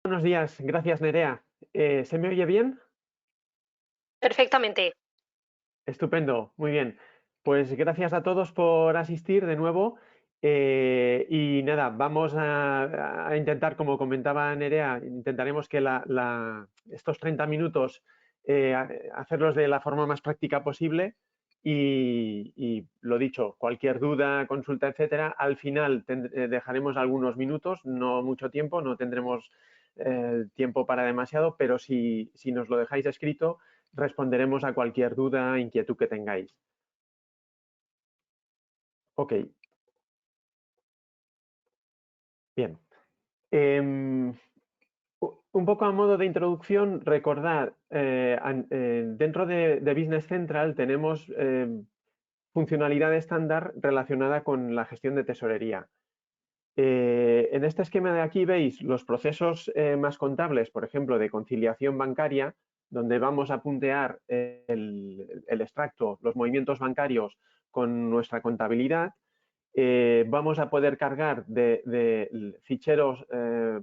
Buenos días, gracias Nerea. ¿Se me oye bien? Perfectamente. Estupendo, muy bien. Pues gracias a todos por asistir de nuevo. Y nada, vamos a intentar, como comentaba Nerea, intentaremos que estos 30 minutos hacerlos de la forma más práctica posible. Y lo dicho, cualquier duda, consulta, etcétera, al final dejaremos algunos minutos, no mucho tiempo, no tendremos tiempo para demasiado, pero si nos lo dejáis escrito responderemos a cualquier duda, inquietud que tengáis. Ok, bien. Un poco a modo de introducción, recordad, dentro de Business Central tenemos funcionalidad estándar relacionada con la gestión de tesorería. En este esquema de aquí veis los procesos más contables, por ejemplo, de conciliación bancaria, donde vamos a puntear el extracto, los movimientos bancarios con nuestra contabilidad. Vamos a poder cargar de ficheros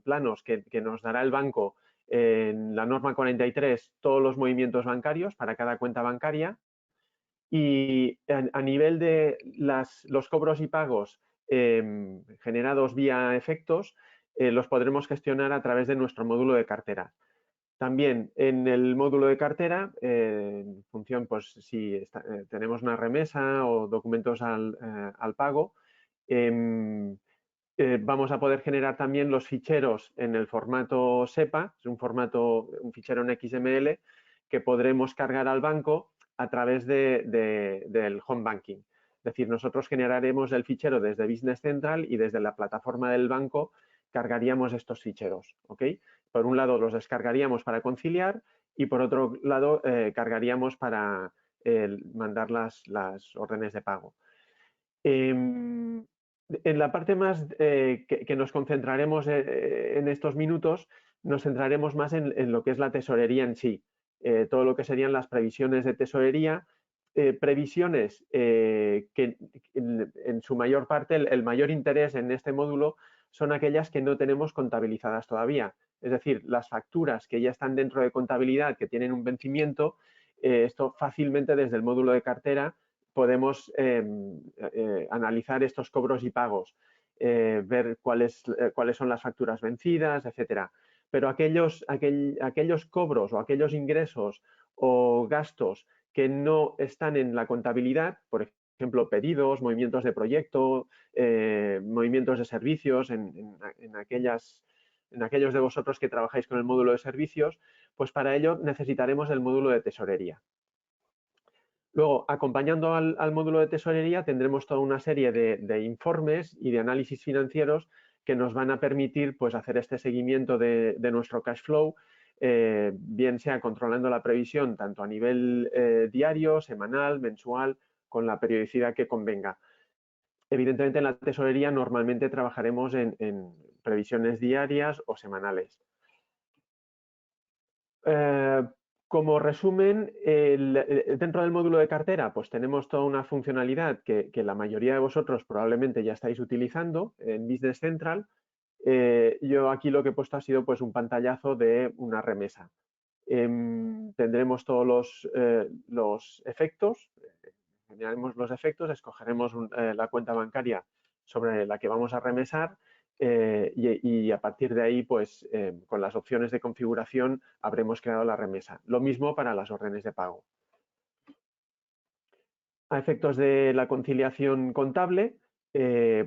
planos que nos dará el banco en la norma 43 todos los movimientos bancarios para cada cuenta bancaria. Y a nivel de los cobros y pagos generados vía efectos, los podremos gestionar a través de nuestro módulo de cartera. También en el módulo de cartera, en función, pues si tenemos una remesa o documentos al pago, vamos a poder generar también los ficheros en el formato SEPA, es un fichero en XML que podremos cargar al banco a través del home banking. Es decir, nosotros generaremos el fichero desde Business Central y desde la plataforma del banco cargaríamos estos ficheros. ¿Ok? Por un lado los descargaríamos para conciliar y por otro lado cargaríamos para mandar las órdenes de pago. En la parte más que nos concentraremos en estos minutos, nos centraremos más en lo que es la tesorería en sí, todo lo que serían las previsiones de tesorería, previsiones que en su mayor parte, el mayor interés en este módulo son aquellas que no tenemos contabilizadas todavía. Es decir, las facturas que ya están dentro de contabilidad, que tienen un vencimiento, esto fácilmente desde el módulo de cartera podemos analizar estos cobros y pagos, ver cuáles son las facturas vencidas, etcétera. Pero aquellos cobros o aquellos ingresos o gastos que no están en la contabilidad, por ejemplo, pedidos, movimientos de proyecto, movimientos de servicios, en aquellos de vosotros que trabajáis con el módulo de servicios, pues para ello necesitaremos el módulo de tesorería. Luego, acompañando al módulo de tesorería, tendremos toda una serie de informes y de análisis financieros que nos van a permitir pues, hacer este seguimiento de nuestro cash flow, bien sea controlando la previsión tanto a nivel diario, semanal, mensual, con la periodicidad que convenga. Evidentemente, en la tesorería normalmente trabajaremos en previsiones diarias o semanales. Eh, Como resumen, dentro del módulo de cartera, pues tenemos toda una funcionalidad que la mayoría de vosotros probablemente ya estáis utilizando en Business Central. Yo aquí lo que he puesto ha sido pues un pantallazo de una remesa. Tendremos todos los efectos, generaremos los efectos, escogeremos la cuenta bancaria sobre la que vamos a remesar y a partir de ahí, pues con las opciones de configuración habremos creado la remesa. Lo mismo para las órdenes de pago. A efectos de la conciliación contable,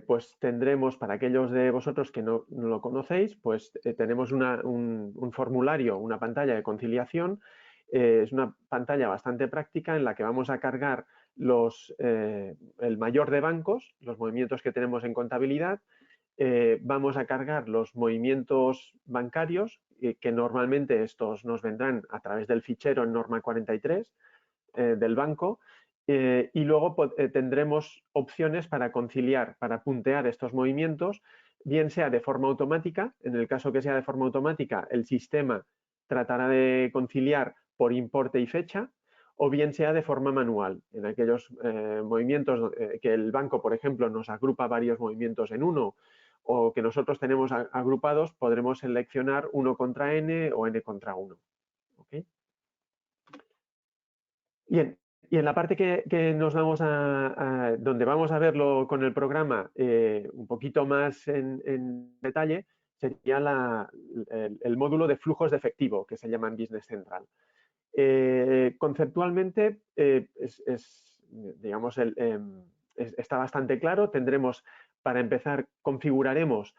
pues tendremos, para aquellos de vosotros que no lo conocéis, pues tenemos un formulario, una pantalla de conciliación. Es una pantalla bastante práctica en la que vamos a cargar el mayor de bancos, los movimientos que tenemos en contabilidad. Vamos a cargar los movimientos bancarios, que normalmente estos nos vendrán a través del fichero en norma 43 del banco. Y luego tendremos opciones para conciliar, para puntear estos movimientos, bien sea de forma automática. En el caso que sea de forma automática, el sistema tratará de conciliar por importe y fecha, o bien sea de forma manual, en aquellos movimientos que el banco, por ejemplo, nos agrupa varios movimientos en uno, o que nosotros tenemos agrupados, podremos seleccionar 1 contra n o n contra 1. ¿Okay? Bien, y en la parte que nos vamos donde vamos a verlo con el programa un poquito más en detalle, sería el módulo de flujos de efectivo, que se llama en Business Central. Conceptualmente, digamos, está bastante claro. Tendremos, para empezar, configuraremos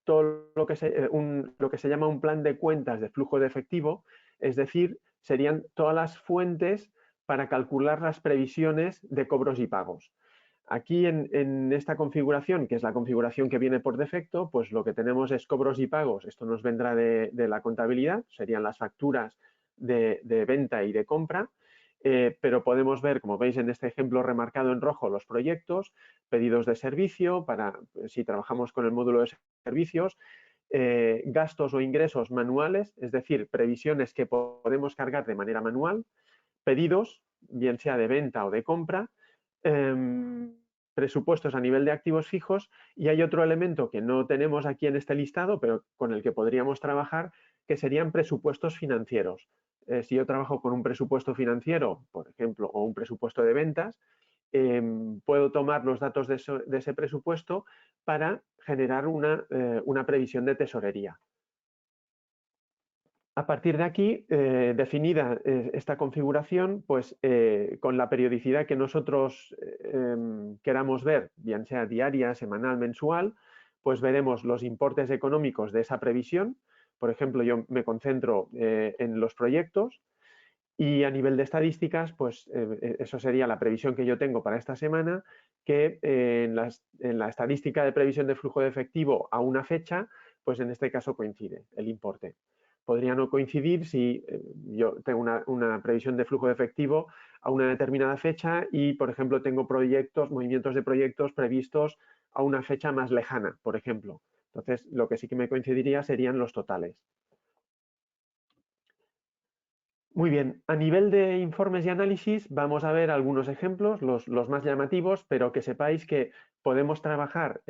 todo lo que se llama un plan de cuentas de flujo de efectivo, es decir, serían todas las fuentes para calcular las previsiones de cobros y pagos. Aquí en esta configuración, que es la configuración que viene por defecto, pues lo que tenemos es cobros y pagos. Esto nos vendrá de la contabilidad, serían las facturas de venta y de compra, pero podemos ver, como veis en este ejemplo remarcado en rojo, los proyectos, pedidos de servicio, para si trabajamos con el módulo de servicios, gastos o ingresos manuales, es decir, previsiones que podemos cargar de manera manual, pedidos, bien sea de venta o de compra, presupuestos a nivel de activos fijos, y hay otro elemento que no tenemos aquí en este listado, pero con el que podríamos trabajar, que serían presupuestos financieros. Si yo trabajo con un presupuesto financiero, por ejemplo, o un presupuesto de ventas, puedo tomar los datos de ese presupuesto para generar una previsión de tesorería. A partir de aquí, definida esta configuración, pues con la periodicidad que nosotros queramos ver, bien sea diaria, semanal, mensual, pues veremos los importes económicos de esa previsión. Por ejemplo, yo me concentro en los proyectos y a nivel de estadísticas, pues eso sería la previsión que yo tengo para esta semana, que en la estadística de previsión de flujo de efectivo a una fecha, pues en este caso coincide el importe. Podría no coincidir si yo tengo una previsión de flujo de efectivo a una determinada fecha y, por ejemplo, tengo movimientos de proyectos previstos a una fecha más lejana, por ejemplo. Entonces, lo que sí que me coincidiría serían los totales. Muy bien, a nivel de informes y análisis vamos a ver algunos ejemplos, los más llamativos, pero que sepáis que podemos trabajar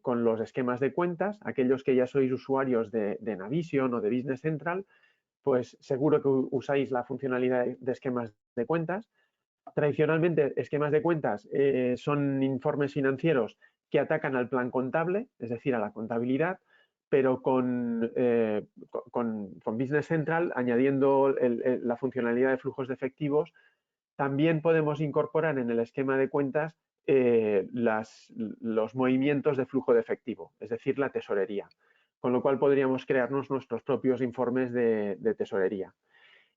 con los esquemas de cuentas. Aquellos que ya sois usuarios de Navision o de Business Central, pues seguro que usáis la funcionalidad de esquemas de cuentas. Tradicionalmente, esquemas de cuentas son informes financieros que atacan al plan contable, es decir, a la contabilidad, pero con Business Central, añadiendo la funcionalidad de flujos de efectivos, también podemos incorporar en el esquema de cuentas los movimientos de flujo de efectivo, es decir, la tesorería. Con lo cual podríamos crearnos nuestros propios informes de tesorería.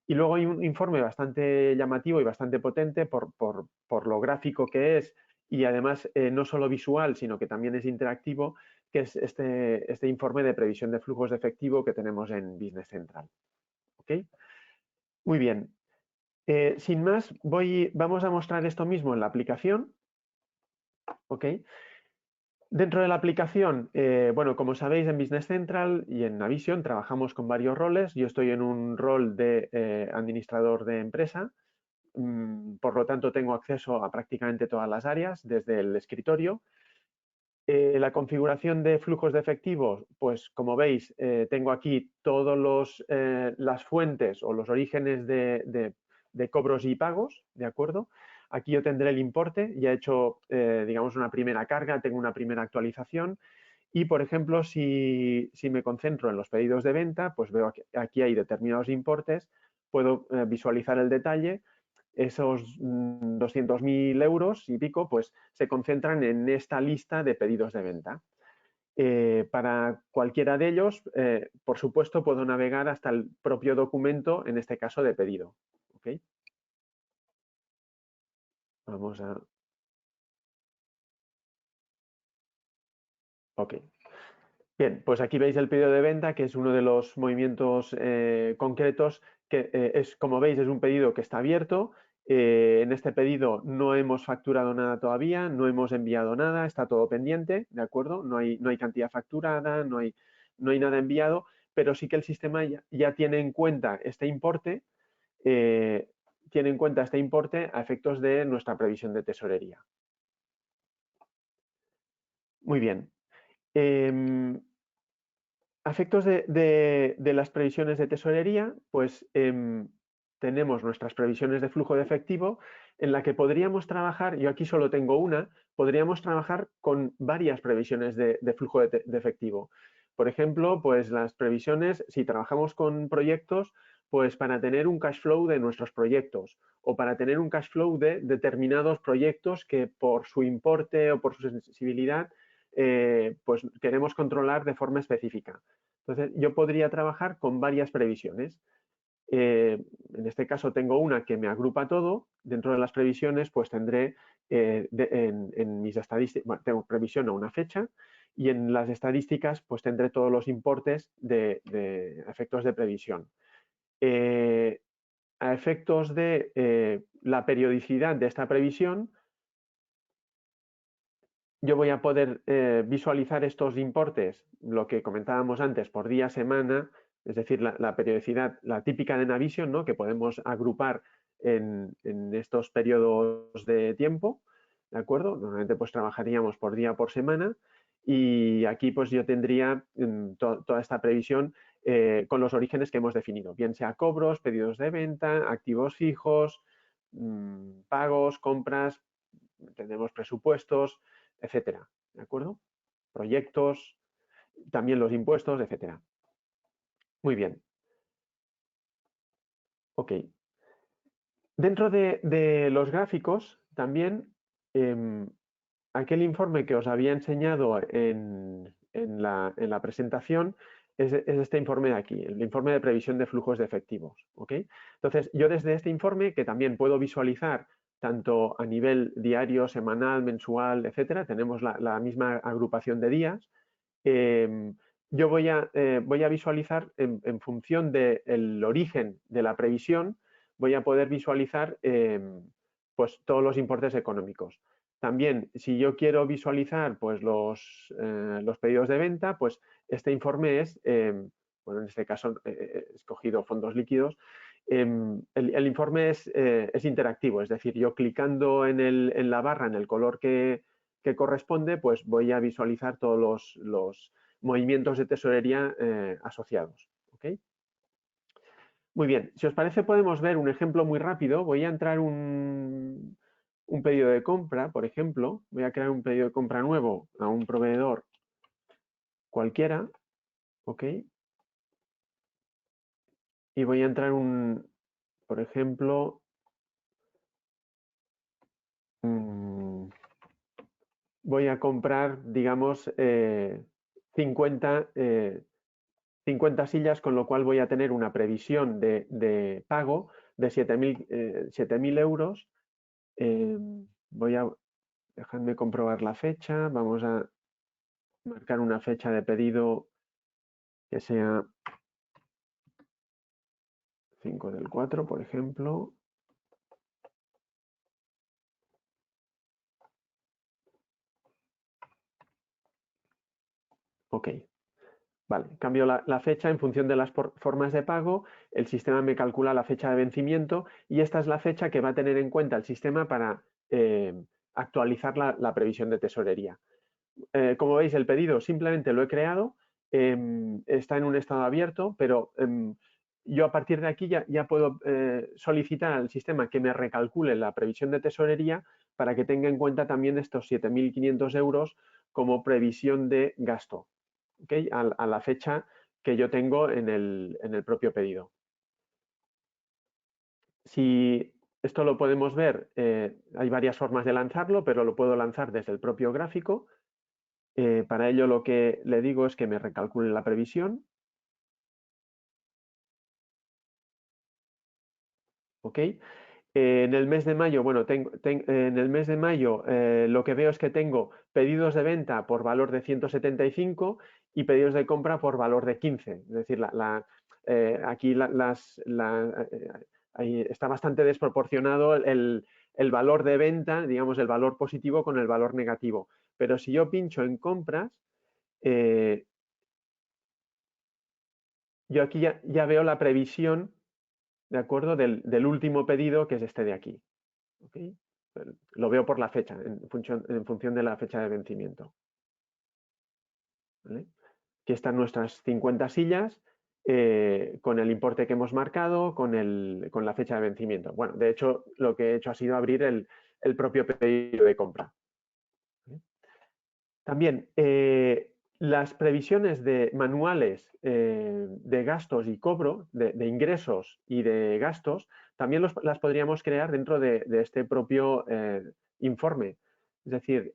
Y luego hay un informe bastante llamativo y bastante potente por lo gráfico que es, y además no solo visual, sino que también es interactivo, que es este informe de previsión de flujos de efectivo que tenemos en Business Central. ¿Okay? Muy bien. Sin más, vamos a mostrar esto mismo en la aplicación. ¿Okay? Dentro de la aplicación, bueno, como sabéis, en Business Central y en Navision trabajamos con varios roles. Yo estoy en un rol de administrador de empresa, por lo tanto tengo acceso a prácticamente todas las áreas desde el escritorio. La configuración de flujos de efectivos, pues como veis, tengo aquí todas las fuentes o los orígenes de cobros y pagos, ¿de acuerdo? Aquí yo tendré el importe, ya he hecho, digamos, una primera carga, tengo una primera actualización y, por ejemplo, si me concentro en los pedidos de venta, pues veo que aquí hay determinados importes, puedo visualizar el detalle. Esos 200.000 euros y pico, pues se concentran en esta lista de pedidos de venta. Para cualquiera de ellos, por supuesto, puedo navegar hasta el propio documento, en este caso de pedido. ¿Okay? Vamos a... Ok. Bien, pues aquí veis el pedido de venta, que es uno de los movimientos concretos, que es, como veis, es un pedido que está abierto. En este pedido no hemos facturado nada todavía, no hemos enviado nada, está todo pendiente, ¿de acuerdo? No hay cantidad facturada, no hay nada enviado, pero sí que el sistema ya tiene en cuenta este importe, a efectos de nuestra previsión de tesorería. Muy bien. A efectos de las previsiones de tesorería, pues tenemos nuestras previsiones de flujo de efectivo en la que podríamos trabajar, yo aquí solo tengo una, podríamos trabajar con varias previsiones de flujo de efectivo. Por ejemplo, pues las previsiones, si trabajamos con proyectos, pues para tener un cash flow de nuestros proyectos o para tener un cash flow de determinados proyectos que por su importe o por su sensibilidad pues queremos controlar de forma específica. Entonces, yo podría trabajar con varias previsiones. En este caso tengo una que me agrupa todo. Dentro de las previsiones, pues tendré en mis estadísticas, bueno, tengo previsión a una fecha y en las estadísticas, pues tendré todos los importes de efectos de previsión. A efectos de la periodicidad de esta previsión, yo voy a poder visualizar estos importes, lo que comentábamos antes, por día, semana, es decir, la periodicidad, la típica de Navision, ¿no? Que podemos agrupar en estos periodos de tiempo, ¿de acuerdo? Normalmente pues trabajaríamos por día, por semana, y aquí pues yo tendría toda esta previsión con los orígenes que hemos definido, bien sea cobros, pedidos de venta, activos fijos, pagos, compras, tenemos presupuestos, etcétera, ¿de acuerdo? Proyectos, también los impuestos, etcétera. Muy bien. Ok. Dentro de los gráficos, también aquel informe que os había enseñado en la presentación es este informe de aquí, el informe de previsión de flujos de efectivos. ¿Okay? Entonces, yo desde este informe, que también puedo visualizar tanto a nivel diario, semanal, mensual, etcétera, tenemos la misma agrupación de días, yo voy a visualizar en función del origen de la previsión, voy a poder visualizar pues todos los importes económicos. También, si yo quiero visualizar pues, los pedidos de venta, pues este informe es, bueno, en este caso he escogido fondos líquidos, el informe es interactivo, es decir, yo clicando en la barra, en el color que corresponde, pues voy a visualizar todos los movimientos de tesorería asociados. ¿Okay? Muy bien, si os parece podemos ver un ejemplo muy rápido. Voy a entrar un pedido de compra, por ejemplo. Voy a crear un pedido de compra nuevo a un proveedor cualquiera. ¿Ok? Y voy a entrar por ejemplo, voy a comprar, digamos, 50, 50 sillas, con lo cual voy a tener una previsión de pago de 7.000 euros. Voy a dejarme comprobar la fecha. Vamos a marcar una fecha de pedido que sea 5/4, por ejemplo. Ok. Vale, cambio la fecha en función de las formas de pago, el sistema me calcula la fecha de vencimiento y esta es la fecha que va a tener en cuenta el sistema para actualizar la previsión de tesorería. Como veis, el pedido simplemente lo he creado, está en un estado abierto, pero yo a partir de aquí ya puedo solicitar al sistema que me recalcule la previsión de tesorería para que tenga en cuenta también estos 7.500 euros como previsión de gasto. ¿Okay? A la fecha que yo tengo en el propio pedido. Si esto lo podemos ver, hay varias formas de lanzarlo, pero lo puedo lanzar desde el propio gráfico. Para ello lo que le digo es que me recalcule la previsión. ¿Ok? En el mes de mayo, bueno, en el mes de mayo lo que veo es que tengo pedidos de venta por valor de 175 y pedidos de compra por valor de 15. Es decir, aquí está bastante desproporcionado el valor de venta, digamos, el valor positivo con el valor negativo. Pero si yo pincho en compras, yo aquí ya veo la previsión, ¿de acuerdo? Del último pedido, que es este de aquí. ¿Okay? Lo veo por la fecha, en función de la fecha de vencimiento. ¿vale? Aquí están nuestras 50 sillas con el importe que hemos marcado, con la fecha de vencimiento. Bueno, de hecho, lo que he hecho ha sido abrir el propio pedido de compra. También, las previsiones manuales de gastos y cobro, de ingresos y de gastos, también las podríamos crear dentro de este propio informe. Es decir,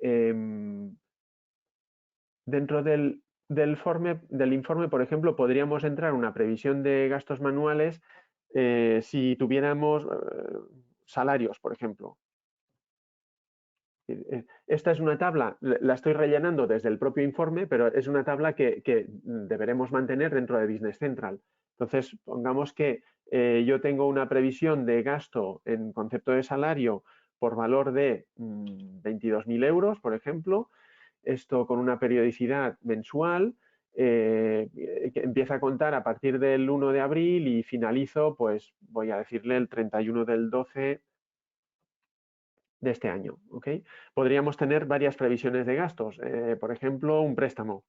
dentro del informe, por ejemplo, podríamos entrar una previsión de gastos manuales si tuviéramos salarios, por ejemplo. Esta es una tabla, la estoy rellenando desde el propio informe, pero es una tabla que deberemos mantener dentro de Business Central. Entonces, pongamos que yo tengo una previsión de gasto en concepto de salario por valor de 22.000 euros, por ejemplo, esto con una periodicidad mensual, que empieza a contar a partir del 1 de abril y finalizo, pues voy a decirle el 31 del 12 de este año. ¿Okay? Podríamos tener varias previsiones de gastos, por ejemplo, un préstamo.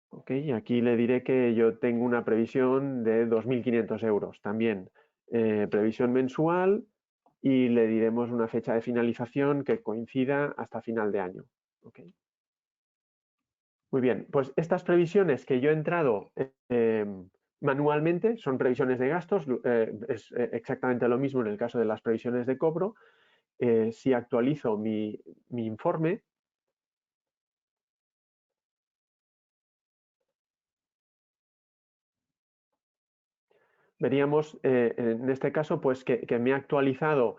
¿Okay? Aquí le diré que yo tengo una previsión de 2.500 euros también. Previsión mensual y le diremos una fecha de finalización que coincida hasta final de año. ¿Okay? Muy bien, pues estas previsiones que yo he entrado manualmente son previsiones de gastos, es exactamente lo mismo en el caso de las previsiones de cobro. Si actualizo mi informe, veríamos en este caso pues que me ha actualizado,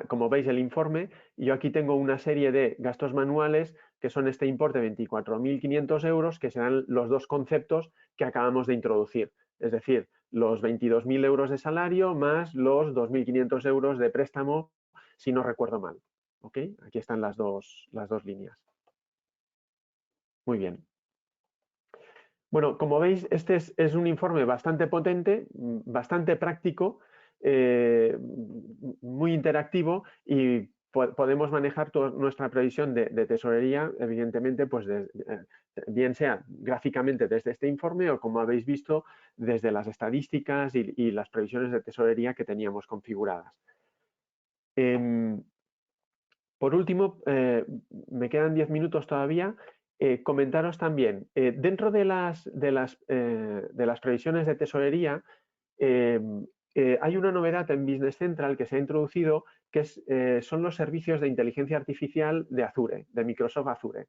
como veis, el informe. Y yo aquí tengo una serie de gastos manuales que son este importe de 24.500 euros, que serán los dos conceptos que acabamos de introducir. Es decir, los 22.000 euros de salario más los 2.500 euros de préstamo, si no recuerdo mal. ¿Okay? Aquí están las dos líneas. Muy bien. Bueno, como veis, este es un informe bastante potente, bastante práctico, muy interactivo, y podemos manejar toda nuestra previsión de tesorería, evidentemente, pues bien sea gráficamente desde este informe o, como habéis visto, desde las estadísticas y las previsiones de tesorería que teníamos configuradas. Por último, me quedan 10 minutos todavía. Comentaros también, dentro de las previsiones de tesorería, hay una novedad en Business Central que se ha introducido, que son los servicios de inteligencia artificial de Azure, de Microsoft Azure.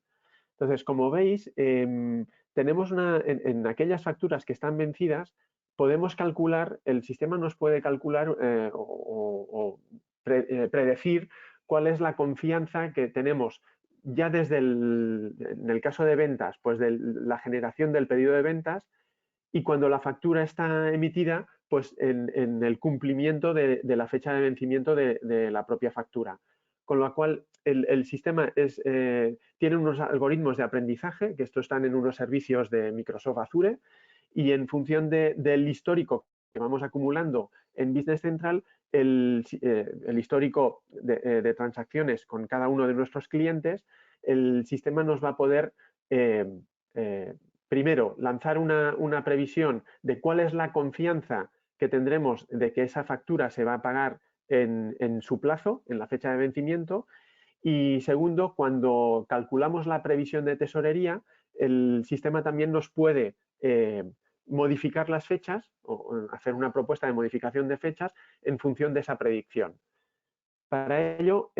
Entonces, como veis, tenemos en aquellas facturas que están vencidas, podemos calcular, el sistema nos puede calcular o predecir cuál es la confianza que tenemos ya desde en el caso de ventas, pues de la generación del pedido de ventas, y cuando la factura está emitida, pues en el cumplimiento de la fecha de vencimiento de la propia factura. Con lo cual, el sistema tiene unos algoritmos de aprendizaje, que estos están en unos servicios de Microsoft Azure, y en función del histórico que vamos acumulando en Business Central, el histórico de transacciones con cada uno de nuestros clientes, el sistema nos va a poder primero lanzar una previsión de cuál es la confianza que tendremos de que esa factura se va a pagar en su plazo, en la fecha de vencimiento. Y segundo, cuando calculamos la previsión de tesorería, el sistema también nos puede modificar las fechas o hacer una propuesta de modificación de fechas en función de esa predicción. Para ello,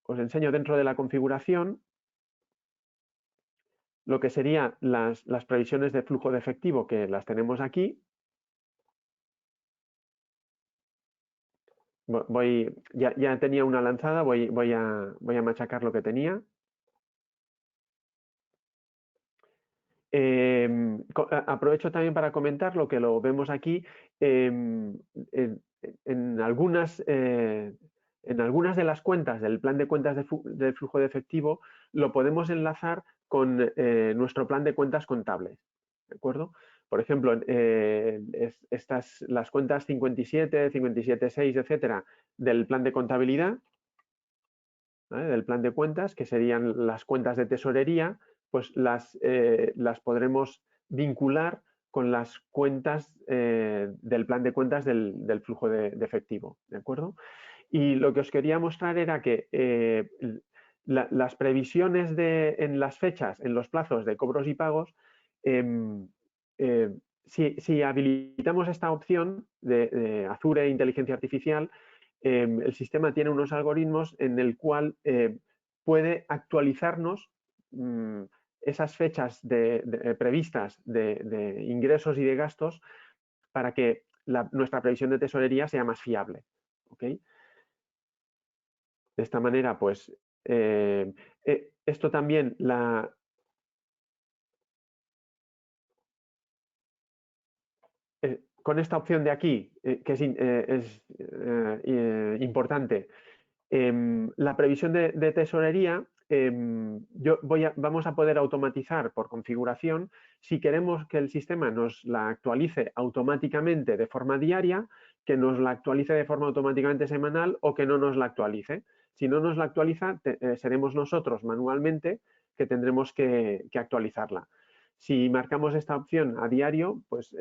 os enseño dentro de la configuración lo que serían las previsiones de flujo de efectivo, que las tenemos aquí. Ya tenía una lanzada, voy a machacar lo que tenía. Aprovecho también para comentar lo que lo vemos aquí. En algunas de las cuentas del plan de cuentas de flujo de efectivo lo podemos enlazar con nuestro plan de cuentas contables. ¿De acuerdo? Por ejemplo, las cuentas 57, 57.6, etcétera, del plan de contabilidad, ¿vale? Del plan de cuentas, que serían las cuentas de tesorería, pues las podremos vincular con las cuentas del plan de cuentas del flujo de efectivo, ¿de acuerdo? Y lo que os quería mostrar era que las previsiones en las fechas, en los plazos de cobros y pagos, em, si habilitamos esta opción de Azure Inteligencia Artificial, el sistema tiene unos algoritmos en el cual puede actualizarnos esas fechas previstas de ingresos y de gastos para que nuestra previsión de tesorería sea más fiable. ¿Okay? De esta manera, pues, esto también con esta opción de aquí, que es importante, la previsión de tesorería, vamos a poder automatizar por configuración si queremos que el sistema nos la actualice automáticamente de forma diaria, que nos la actualice de forma automáticamente semanal o que no nos la actualice. Si no nos la actualiza, seremos nosotros manualmente que tendremos que actualizarla. Si marcamos esta opción a diario, pues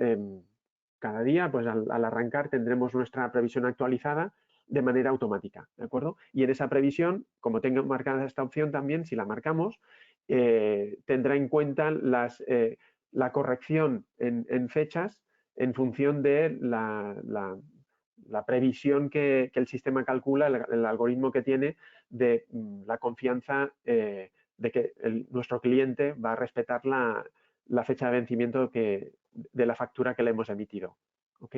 cada día, pues al arrancar tendremos nuestra previsión actualizada de manera automática, ¿de acuerdo? Y en esa previsión, como tengo marcada esta opción también, si la marcamos, tendrá en cuenta la corrección en fechas en función de la previsión que el sistema calcula, el algoritmo que tiene de la confianza de que nuestro cliente va a respetar la fecha de vencimiento de la factura que le hemos emitido. ¿Ok?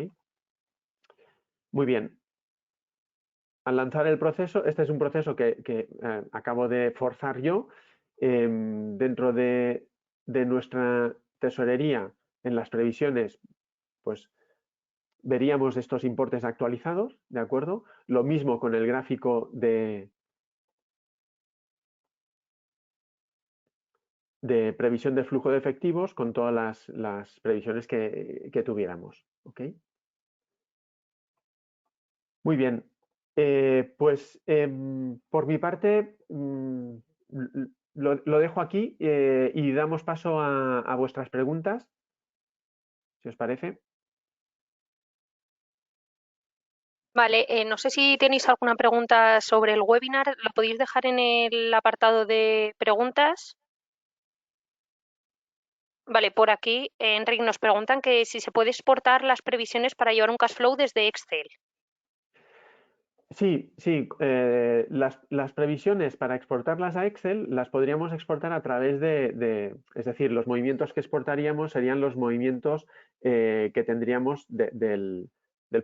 Muy bien. Al lanzar el proceso, este es un proceso que acabo de forzar yo dentro de nuestra tesorería en las previsiones, pues veríamos estos importes actualizados, ¿de acuerdo? Lo mismo con el gráfico de previsión de flujo de efectivos con todas las previsiones que tuviéramos, ¿ok? Muy bien. Pues por mi parte lo dejo aquí y damos paso a vuestras preguntas, si os parece. Vale, no sé si tenéis alguna pregunta sobre el webinar, lo podéis dejar en el apartado de preguntas. Vale, por aquí, Enric, nos preguntan que si se puede exportar las previsiones para llevar un cash flow desde Excel. Sí, sí. Las previsiones para exportarlas a Excel las podríamos exportar a través es decir, los movimientos que exportaríamos serían los movimientos que tendríamos del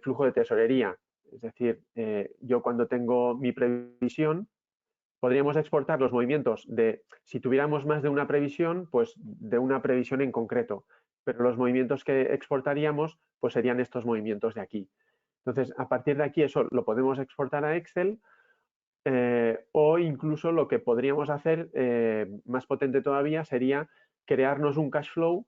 flujo de tesorería. Es decir, yo cuando tengo mi previsión, podríamos exportar los movimientos si tuviéramos más de una previsión, pues de una previsión en concreto. Pero los movimientos que exportaríamos, pues serían estos movimientos de aquí. Entonces, a partir de aquí eso lo podemos exportar a Excel o incluso lo que podríamos hacer más potente todavía sería crearnos un cash flow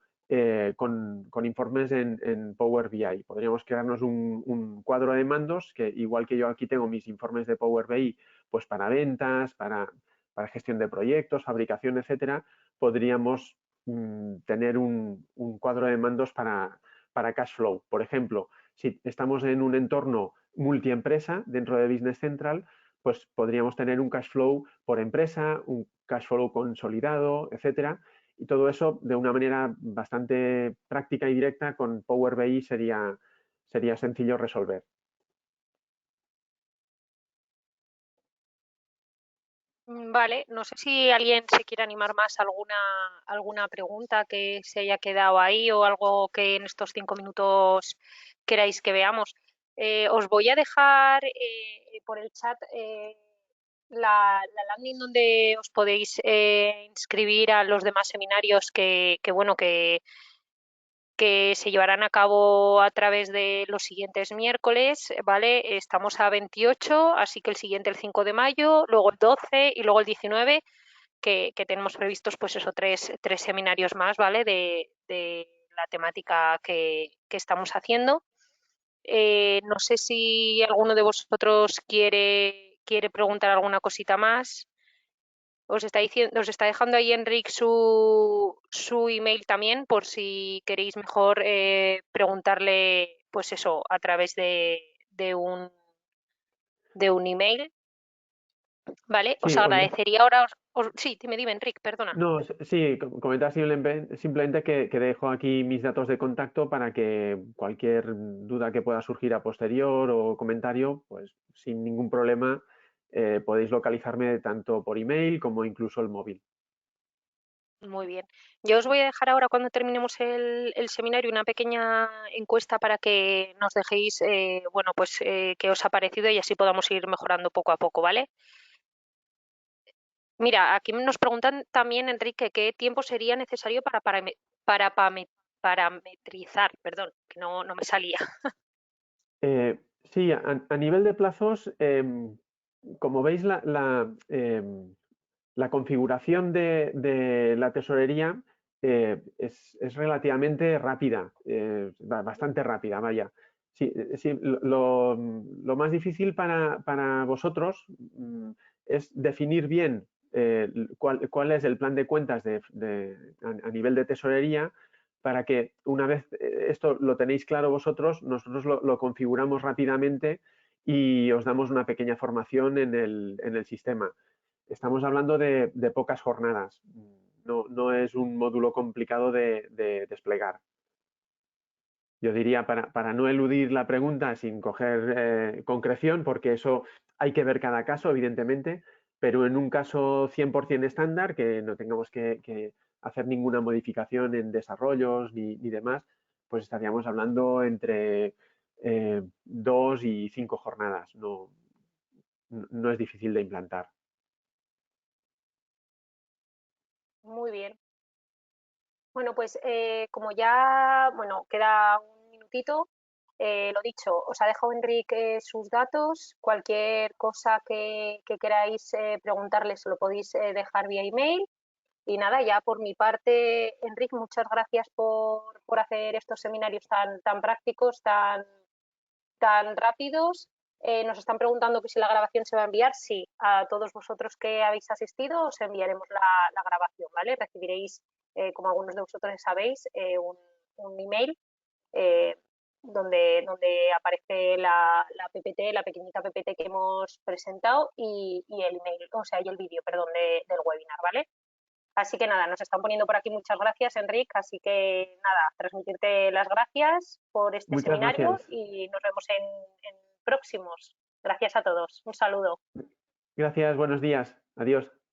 con informes en Power BI. Podríamos crearnos un cuadro de mandos que igual que yo aquí tengo mis informes de Power BI pues para ventas, para gestión de proyectos, fabricación, etcétera, podríamos tener un cuadro de mandos para cash flow. Por ejemplo, si estamos en un entorno multiempresa dentro de Business Central, pues podríamos tener un cash flow por empresa, un cash flow consolidado, etcétera. Y todo eso de una manera bastante práctica y directa con Power BI sería sencillo resolver. Vale, no sé si alguien se quiere animar más a alguna pregunta que se haya quedado ahí o algo que en estos 5 minutos queráis que veamos. Os voy a dejar por el chat la landing donde os podéis inscribir a los demás seminarios que se llevarán a cabo a través de los siguientes miércoles, ¿vale? Estamos a 28, así que el siguiente el 5 de mayo, luego el 12 y luego el 19, que tenemos previstos pues eso, tres seminarios más, ¿vale? De la temática que estamos haciendo. No sé si alguno de vosotros quiere preguntar alguna cosita más. Os está dejando ahí Enric su email también por si queréis mejor preguntarle, pues eso, a través de un email, ¿vale? Os Sí, agradecería ahora... sí, dime, Enric, perdona. no, sí, comentar simplemente que dejo aquí mis datos de contacto para que cualquier duda que pueda surgir a posterior o comentario, pues sin ningún problema podéis localizarme tanto por email como incluso el móvil. Muy bien. Yo os voy a dejar ahora, cuando terminemos el seminario, una pequeña encuesta para que nos dejéis, bueno, pues qué os ha parecido y así podamos ir mejorando poco a poco, ¿vale? Mira, aquí nos preguntan también, Enrique, qué tiempo sería necesario parametrizar, perdón, que no me salía. Sí, a nivel de plazos, como veis, la configuración de la tesorería es relativamente rápida, bastante rápida, vaya. Sí, sí, lo más difícil para vosotros es definir bien cuál es el plan de cuentas a nivel de tesorería para que una vez esto lo tenéis claro vosotros, nosotros lo configuramos rápidamente y os damos una pequeña formación en el sistema. Estamos hablando de pocas jornadas, no es un módulo complicado de desplegar. Yo diría, para no eludir la pregunta sin coger concreción, porque eso hay que ver cada caso, evidentemente, pero en un caso 100% estándar, que no tengamos que hacer ninguna modificación en desarrollos ni demás, pues estaríamos hablando entre 2 y 5 jornadas. No es difícil de implantar. Muy bien. Bueno, pues como ya, bueno, queda un minutito, lo dicho, os ha dejado Enrique sus datos. Cualquier cosa que queráis preguntarles lo podéis dejar vía email. Y nada, ya por mi parte, Enrique, muchas gracias por hacer estos seminarios tan prácticos, tan rápidos. Nos están preguntando que si la grabación se va a enviar. Sí, a todos vosotros que habéis asistido os enviaremos la grabación, ¿vale? Recibiréis, como algunos de vosotros sabéis, un email eh, donde aparece la PPT, la pequeñita PPT que hemos presentado y el email, o sea, y el vídeo, perdón, del webinar, ¿vale? Así que nada, nos están poniendo por aquí muchas gracias, Enrique. Así que nada, transmitirte las gracias por este Muchas seminario gracias. y nos vemos en próximos. Gracias a todos. Un saludo. Gracias, buenos días. Adiós.